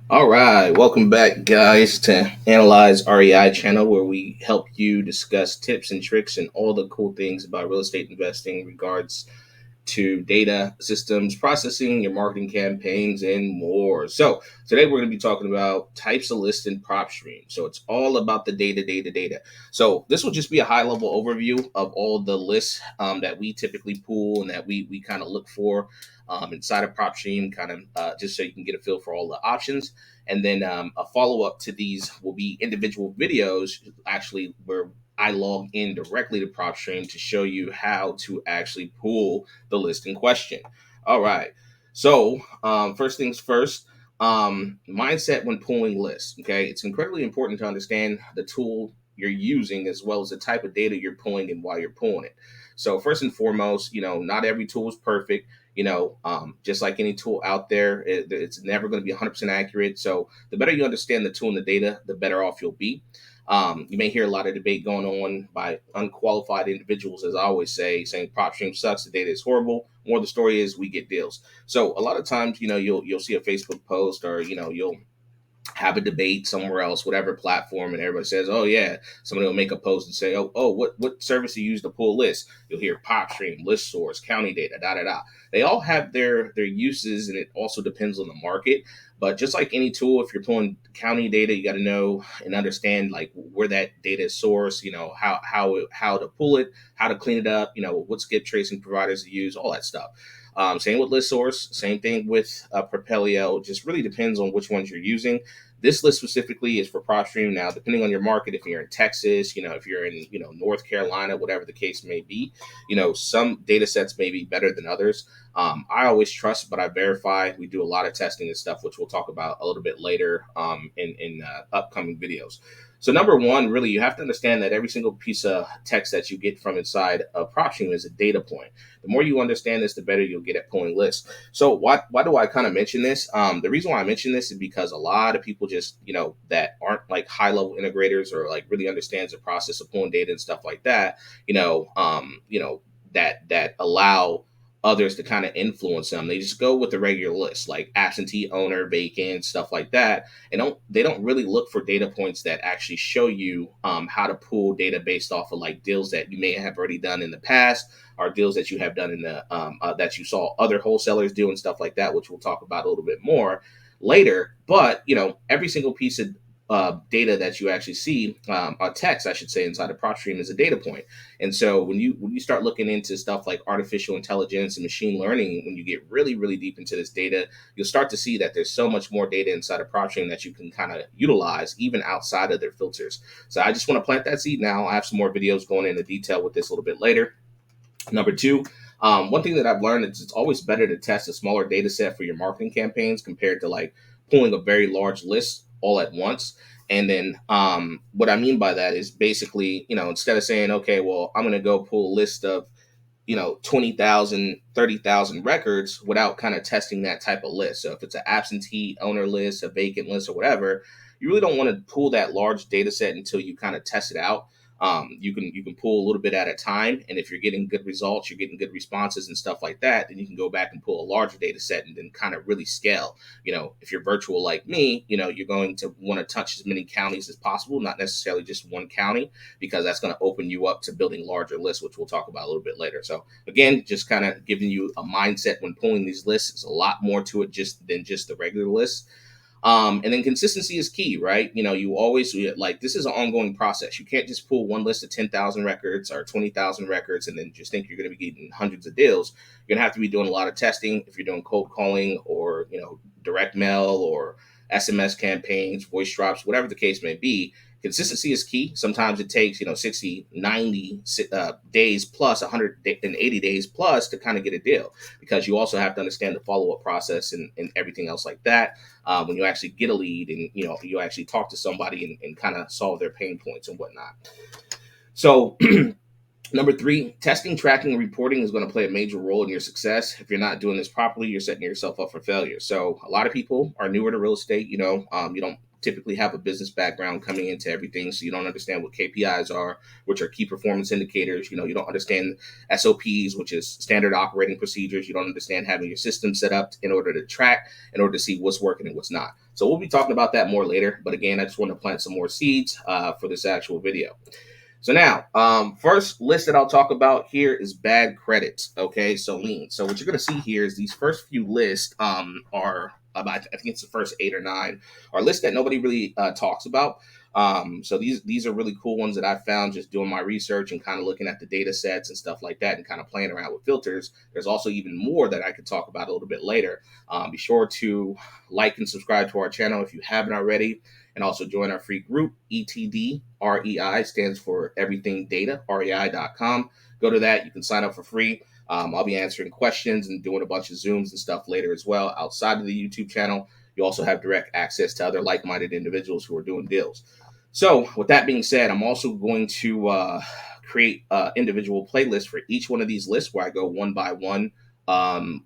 All right, welcome back, guys, to Analyze REI channel, where we help you discuss tips and tricks and all the cool things about real estate investing in regards to data systems, processing, your marketing campaigns, and more. So today we're going to be talking about types of lists in Propstream. So it's all about the data. So this will just be a high level overview of all the lists that we typically pull and that we kind of look for inside of Propstream, kind of just so you can get a feel for all the options. And then a follow up to these will be individual videos, actually, where I log in directly to Propstream to show you how to actually pull the list in question. All right. So, first things first, mindset when pulling lists. Okay. It's incredibly important to understand the tool you're using as well as the type of data you're pulling and why you're pulling it. So, first and foremost, not every tool is perfect. Just like any tool out there, it's never going to be 100% accurate. So, the better you understand the tool and the data, the better off you'll be. You may hear a lot of debate going on by unqualified individuals, as I always say, saying PropStream sucks, the data is horrible. More the story is we get deals. So a lot of times, you'll see a Facebook post or you'll have a debate somewhere else, whatever platform, and everybody says, "Oh yeah," somebody will make a post and say, "Oh, what service you use to pull lists?" You'll hear PropStream, List Source, County Data, da da da. They all have their uses, and it also depends on the market. But just like any tool, if you're pulling county data, you got to know and understand like where that data is sourced. How to pull it, how to clean it up. What skip tracing providers to use, all that stuff. Same with list source, same thing with Propelio. Just really depends on which ones you're using. This list specifically is for PropStream. Now, depending on your market, if you're in Texas, if you're in, North Carolina, whatever the case may be, some data sets may be better than others. I always trust, but I verify. We do a lot of testing and stuff, which we'll talk about a little bit later in upcoming videos. So number one, really, you have to understand that every single piece of text that you get from inside of PropStream is a data point. The more you understand this, the better you'll get at pulling lists. So why do I kind of mention this? The reason why I mention this is because a lot of people just that aren't like high level integrators or like really understands the process of pulling data and stuff like that. That allow others to kind of influence them. They just go with the regular list, like absentee owner, vacant, stuff like that, and they don't really look for data points that actually show you how to pull data based off of like deals that you may have already done in the past or deals that you have done in the that you saw other wholesalers do and stuff like that, which we'll talk about a little bit more later. But every single piece of data that you actually see, text, I should say, inside of PropStream is a data point. And so when you start looking into stuff like artificial intelligence and machine learning, when you get really, really deep into this data, you'll start to see that there's so much more data inside of PropStream that you can kind of utilize even outside of their filters. So I just want to plant that seed now. I have some more videos going into detail with this a little bit later. Number two, one thing that I've learned is it's always better to test a smaller data set for your marketing campaigns compared to like pulling a very large list all at once. And then what I mean by that is basically, instead of saying, okay, well, I'm going to go pull a list of, 20,000, 30,000 records without kind of testing that type of list. So if it's an absentee owner list, a vacant list, or whatever, you really don't want to pull that large data set until you kind of test it out. You can pull a little bit at a time, and if you're getting good results, you're getting good responses and stuff like that, then you can go back and pull a larger data set and then kind of really scale. If you're virtual like me, you're going to want to touch as many counties as possible, not necessarily just one county, because that's going to open you up to building larger lists, which we'll talk about a little bit later. So again, just kind of giving you a mindset when pulling these lists. There's a lot more to it than just the regular list. And then consistency is key, right? You always like this is an ongoing process. You can't just pull one list of 10,000 records or 20,000 records and then just think you're going to be getting hundreds of deals. You're going to have to be doing a lot of testing if you're doing cold calling or, direct mail or SMS campaigns, voice drops, whatever the case may be. Consistency is key. Sometimes it takes, 60, 90 days plus 180 days plus to kind of get a deal, because you also have to understand the follow-up process and everything else like that. When you actually get a lead and, you actually talk to somebody and kind of solve their pain points and whatnot. So number three, testing, tracking, and reporting is going to play a major role in your success. If you're not doing this properly, you're setting yourself up for failure. So a lot of people are newer to real estate. You don't typically have a business background coming into everything, so you don't understand what KPIs are, which are key performance indicators. You don't understand SOPs, which is standard operating procedures. You don't understand having your system set up in order to track, in order to see what's working and what's not. So we'll be talking about that more later. But again, I just want to plant some more seeds for this actual video. So now, first list that I'll talk about here is bad credits. Okay, so liens. So what you're going to see here is these first few lists are about, I think it's the first 8 or 9, are lists that nobody really talks about. So these are really cool ones that I found just doing my research and kind of looking at the data sets and stuff like that and kind of playing around with filters. There's also even more that I could talk about a little bit later. Be sure to like and subscribe to our channel if you haven't already. And also join our free group, ETD REI stands for Everything Data, REI.com. Go to that. You can sign up for free. I'll be answering questions and doing a bunch of Zooms and stuff later as well outside of the YouTube channel. You also have direct access to other like-minded individuals who are doing deals. So with that being said, I'm also going to create individual playlists for each one of these lists where I go one by one,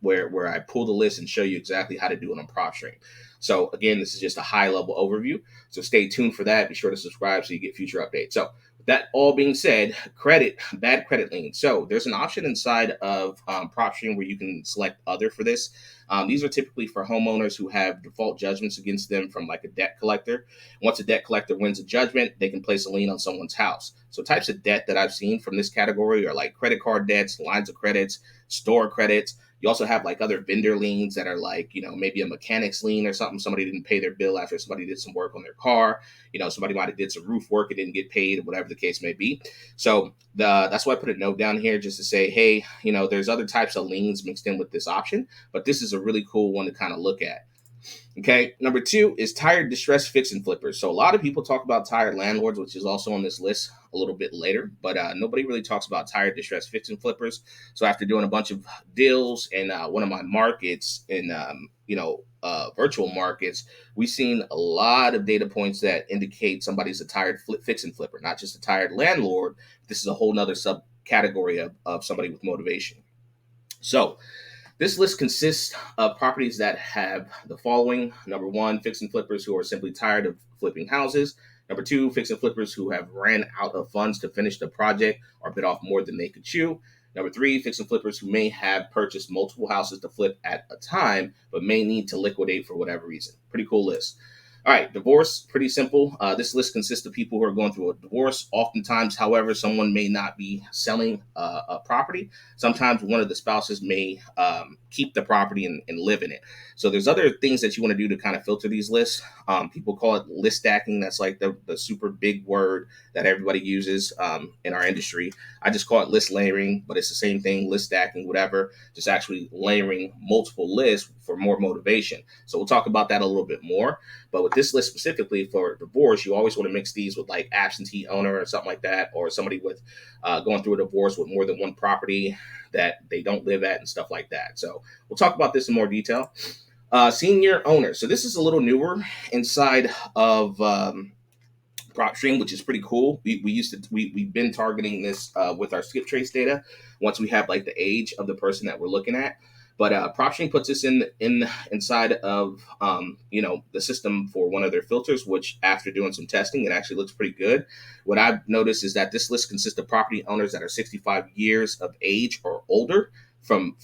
where I pull the list and show you exactly how to do it on Propstream. So again, this is just a high-level overview. So stay tuned for that. Be sure to subscribe so you get future updates. So with that all being said, bad credit lien. So there's an option inside of Propstream where you can select other for this. These are typically for homeowners who have default judgments against them from like a debt collector. Once a debt collector wins a judgment, they can place a lien on someone's house. So types of debt that I've seen from this category are like credit card debts, lines of credits, store credits. You also have like other vendor liens that are like, maybe a mechanic's lien or something. Somebody didn't pay their bill after somebody did some work on their car. Somebody might have did some roof work and didn't get paid, whatever the case may be. So that's why I put a note down here just to say, hey, there's other types of liens mixed in with this option, but this is a really cool one to kind of look at. Okay, number 2 is tired, distressed fix and flippers. So a lot of people talk about tired landlords, which is also on this list a little bit later, but nobody really talks about tired, distressed fix and flippers. So after doing a bunch of deals in one of my markets in virtual markets, we've seen a lot of data points that indicate somebody's a tired fix and flipper, not just a tired landlord. This is a whole nother subcategory of somebody with motivation. So this list consists of properties that have the following. Number 1, fix and flippers who are simply tired of flipping houses. Number 2, fix and flippers who have ran out of funds to finish the project or bit off more than they could chew. Number 3, fix and flippers who may have purchased multiple houses to flip at a time, but may need to liquidate for whatever reason. Pretty cool list. All right, divorce, pretty simple. This list consists of people who are going through a divorce. Oftentimes, however, someone may not be selling a property. Sometimes one of the spouses may keep the property and live in it. So there's other things that you want to do to kind of filter these lists. People call it list stacking. That's like the super big word that everybody uses in our industry. I just call it list layering, but it's the same thing, list stacking, whatever, just actually layering multiple lists for more motivation. So we'll talk about that a little bit more. But with this list specifically for divorce, you always want to mix these with like absentee owner or something like that, or somebody with going through a divorce with more than one property that they don't live at and stuff like that. So we'll talk about this in more detail. Senior owner. So this is a little newer inside of Propstream, which is pretty cool. We've been targeting this with our skip trace data once we have like the age of the person that we're looking at. But Propstream puts this inside of the system for one of their filters, which after doing some testing, it actually looks pretty good. What I've noticed is that this list consists of property owners that are 65 years of age or older. From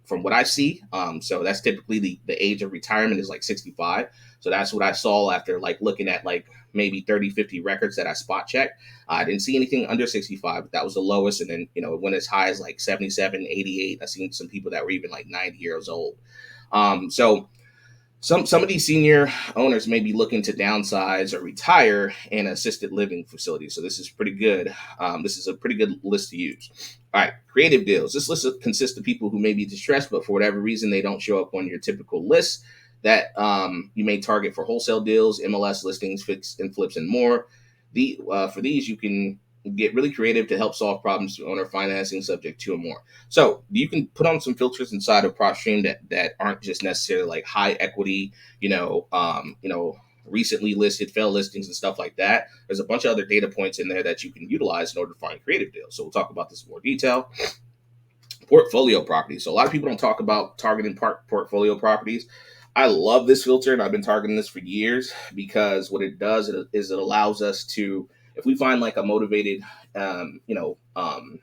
what I see, so that's typically the age of retirement is like 65. So that's what I saw after like looking at like maybe 30, 50 records that I spot checked. I didn't see anything under 65, but that was the lowest. And then, it went as high as like 77, 88. I've seen some people that were even like 90 years old. So some of these senior owners may be looking to downsize or retire in assisted living facilities. So this is pretty good. This is a pretty good list to use. All right, creative deals. This list consists of people who may be distressed, but for whatever reason, they don't show up on your typical list that you may target for wholesale deals, MLS listings, fix and flips, and more. For these, you can get really creative to help solve problems through owner financing, subject to and more. So you can put on some filters inside of Propstream that aren't just necessarily like high equity, recently listed failed listings and stuff like that. There's a bunch of other data points in there that you can utilize in order to find creative deals. So we'll talk about this in more detail. Portfolio properties. So a lot of people don't talk about targeting portfolio properties. I love this filter, and I've been targeting this for years because what it does is it allows us to, if we find like a motivated, um, you know, um,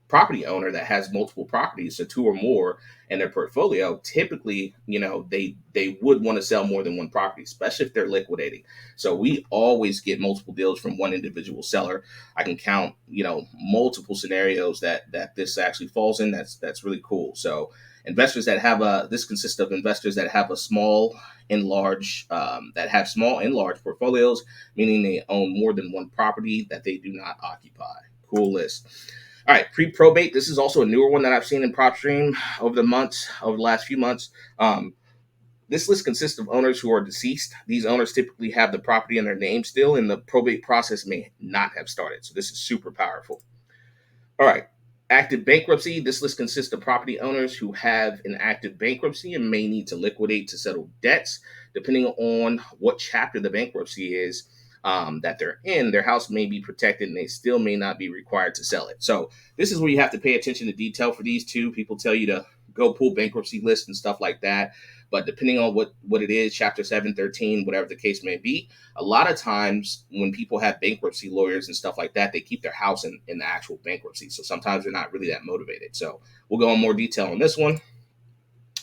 property owner that has multiple properties, so two or more in their portfolio, typically, they would want to sell more than one property, especially if they're liquidating. So we always get multiple deals from one individual seller. I can count, multiple scenarios that this actually falls in. That's really cool. So investors that have this consists of investors that have a small and large that have small and large portfolios, meaning they own more than one property that they do not occupy. Cool list. All right, pre-probate. This is also a newer one that I've seen in Propstream over the last few months. Um, this list consists of owners who are deceased. These owners typically have the property in their name still, and the probate process may not have started. So this is super powerful. All right. Active bankruptcy. This list consists of property owners who have an active bankruptcy and may need to liquidate to settle debts. Depending on what chapter the bankruptcy is that they're in, their house may be protected and they still may not be required to sell it. So this is where you have to pay attention to detail for these two. People tell you to go pull bankruptcy lists and stuff like that. But depending on what it is, chapter 7, 13, whatever the case may be, a lot of times when people have bankruptcy lawyers and stuff like that, they keep their house in the actual bankruptcy. So sometimes they're not really that motivated. So we'll go in more detail on this one.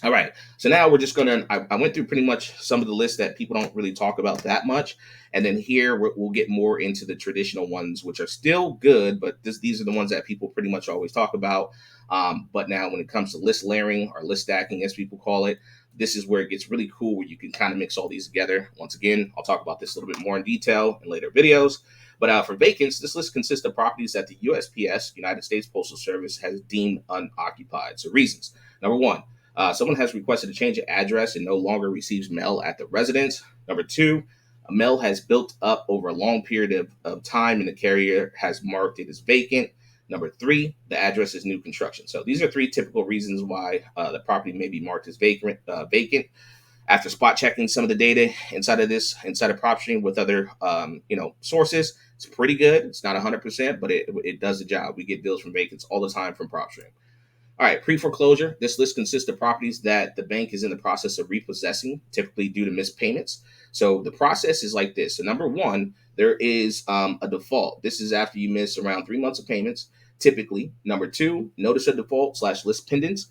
All right. So now we're just going to, I went through pretty much some of the lists that people don't really talk about that much. And then here we'll get more into the traditional ones, which are still good, but these are the ones that people pretty much always talk about. But now when it comes to list layering or list stacking, as people call it, this is where it gets really cool, where you can kind of mix all these together. Once again, I'll talk about this a little bit more in detail in later videos. But for vacants, this list consists of properties that the USPS, United States Postal Service, has deemed unoccupied. So reasons. Number one, someone has requested a change of address and no longer receives mail at the residence. Number two, a mail has built up over a long period of time and the carrier has marked it as vacant. Number three, the address is new construction. So these are three typical reasons why the property may be marked as vacant. After spot checking some of the data inside of Propstream with other sources, it's pretty good. It's not 100%, but it does the job. We get deals from vacants all the time from Propstream. All right, pre-foreclosure. This list consists of properties that the bank is in the process of repossessing, typically due to missed payments. So the process is like this. So number one, there is a default. This is after you miss around 3 months of payments, typically. Number two, notice of default / list pendants.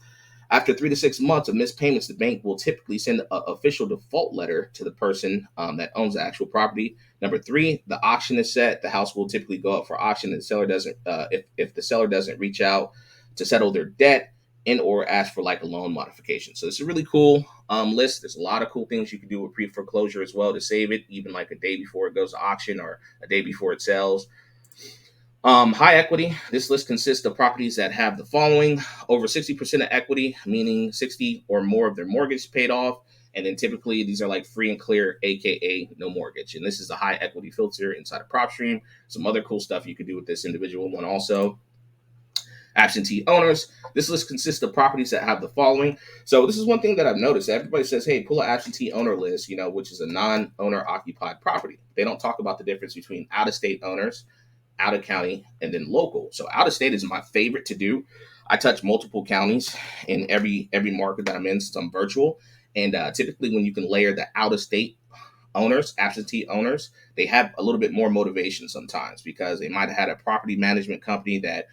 After 3 to 6 months of missed payments, the bank will typically send an official default letter to the person that owns the actual property. Number three, the auction is set. The house will typically go up for auction. And the seller doesn't, if the seller doesn't reach out to settle their debt and or ask for like a loan modification. So it's a really cool list. There's a lot of cool things you can do with pre-foreclosure as well to save it, even like a day before it goes to auction or a day before it sells. High equity. This list consists of properties that have the following: over 60% of equity, meaning 60 or more of their mortgage paid off. And then typically these are like free and clear, aka no mortgage. And this is a high equity filter inside of Propstream. Some other cool stuff you could do with this individual one also. Absentee owners. This list consists of properties that have the following. So this is one thing that I've noticed. Everybody says, hey, pull an absentee owner list, which is a non-owner occupied property. They don't talk about the difference between out-of-state owners, out of county, and then local. So out of state is my favorite to do. I touch multiple counties in every market that I'm in since I'm virtual. And typically when you can layer the out of state owners, absentee owners, they have a little bit more motivation sometimes because they might have had a property management company that,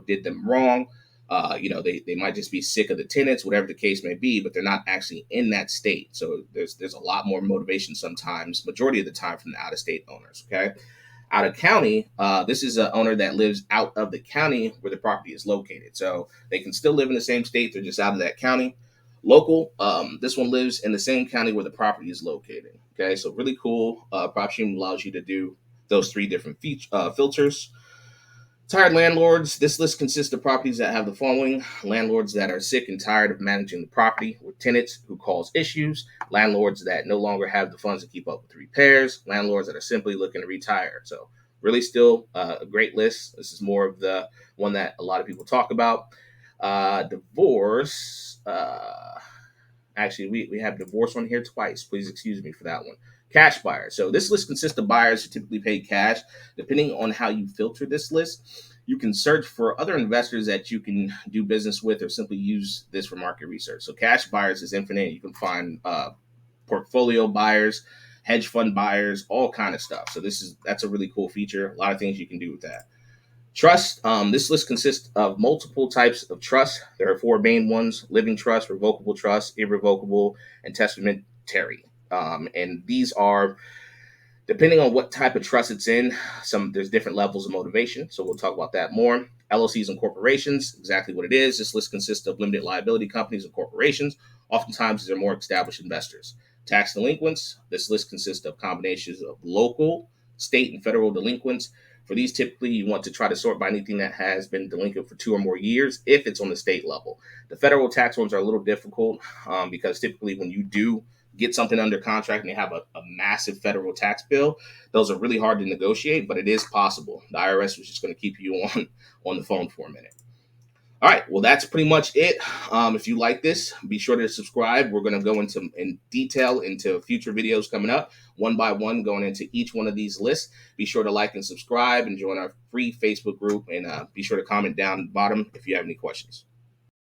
did them wrong. They might just be sick of the tenants, whatever the case may be, but they're not actually in that state. So there's a lot more motivation sometimes, majority of the time, from the out of state owners. Okay. Out of county, this is an owner that lives out of the county where the property is located. So they can still live in the same state, they're just out of that county. Local, this one lives in the same county where the property is located. Okay, so really cool. Propstream allows you to do those three different filters. Tired landlords. This list consists of properties that have the following: landlords that are sick and tired of managing the property with tenants who cause issues, landlords that no longer have the funds to keep up with repairs, landlords that are simply looking to retire. So really still a great list. This is more of the one that a lot of people talk about. Divorce. Actually, we have divorce on here twice. Please excuse me for that one. Cash buyers. So this list consists of buyers who typically pay cash. Depending on how you filter this list, You can search for other investors that you can do business with or simply use this for market research. So cash buyers is infinite. You can find portfolio buyers, hedge fund buyers, all kind of stuff. So that's a really cool feature. A lot of things you can do with that. Trust. This list consists of multiple types of trust. There are four main ones: living trust, revocable trust, irrevocable, and testamentary. And these are, depending on what type of trust it's in, there's different levels of motivation. So we'll talk about that more. LLCs and corporations, exactly what it is. This list consists of limited liability companies and corporations. Oftentimes, these are more established investors. Tax delinquents. This list consists of combinations of local, state, and federal delinquents. For these, typically, you want to try to sort by anything that has been delinquent for 2 or more years if it's on the state level. The federal tax ones are a little difficult because typically when you do get something under contract and they have a massive federal tax bill, those are really hard to negotiate, but it is possible. The IRS was just going to keep you on the phone for a minute. All right, well, that's pretty much it. If you like this, be sure to subscribe. We're going to go in detail into future videos coming up, one by one, going into each one of these lists. Be sure to like and subscribe and join our free Facebook group, and be sure to comment down the bottom if you have any questions.